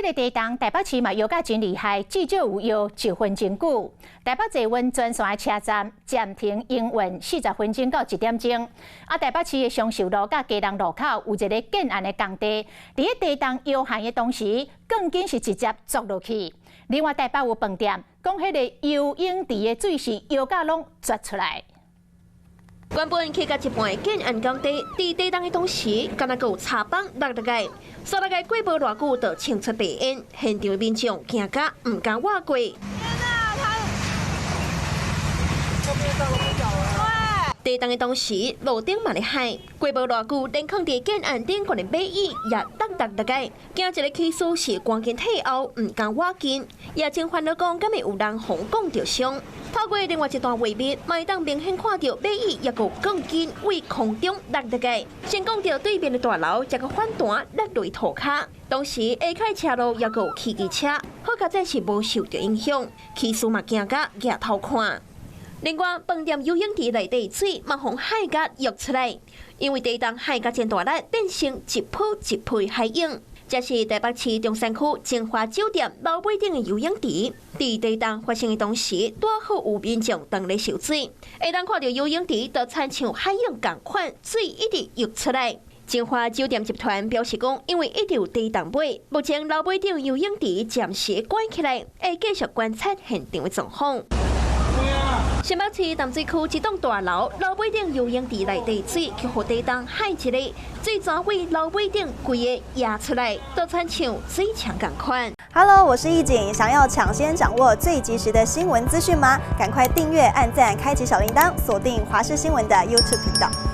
个地动，台北市嘛摇甲真厉害，至少有摇1分钟久。台北坐运专线的车站暂停营运40分钟到1点钟。台北市的松寿路甲基隆路口有一个建案的工地，伫个地动摇撼的同时，更紧是直接砸落去。另外，台北有饭店讲，迄个游泳池的水是摇甲拢钻出来。 原本起甲一半的建案工地，伫地动的同时，敢若有插板落落来，所大概过无偌久，就清出地烟，现场的民众惊甲唔敢跨过。天哪，后面到了不了了。地动的同时，路顶嘛咧海，过无偌久，连放伫建案顶悬的马椅也落落来，惊一个起诉是赶紧退后，唔敢跨进，也真烦恼讲，敢会有人互讲着伤。 透过另外一段画面，会当明显看到马椅也有更近为空中落落来。先讲到对面的大楼，一个反弹落落涂骹，当时下开车路也有汽机车，好佳在是无受到影响，起诉嘛惊甲抬头看。另外，饭店游泳池内底水嘛从海角涌出来，因为地动海角真大力，变成一泡一泡海涌。 这是台北市中山区金华酒店楼尾顶的游泳池，伫地动发生的同时，拄好有民众当咧受水，会当看到游泳池就亲像海涌共款，水一直涌出来。金华酒店集团表示讲，因为一直有地动尾，目前楼尾顶游泳池暂时关起来，会继续观察现场的状况。 新北市淡水区一栋大楼楼尾顶游泳池内底水，去互地动害一个水泉位楼尾顶规个压出来，都亲像水墙共款。Hello， 我是易景，想要抢先掌握最及时的新闻资讯吗？赶快订阅、按赞、开启小铃铛，锁定华视新闻的 YouTube 频道。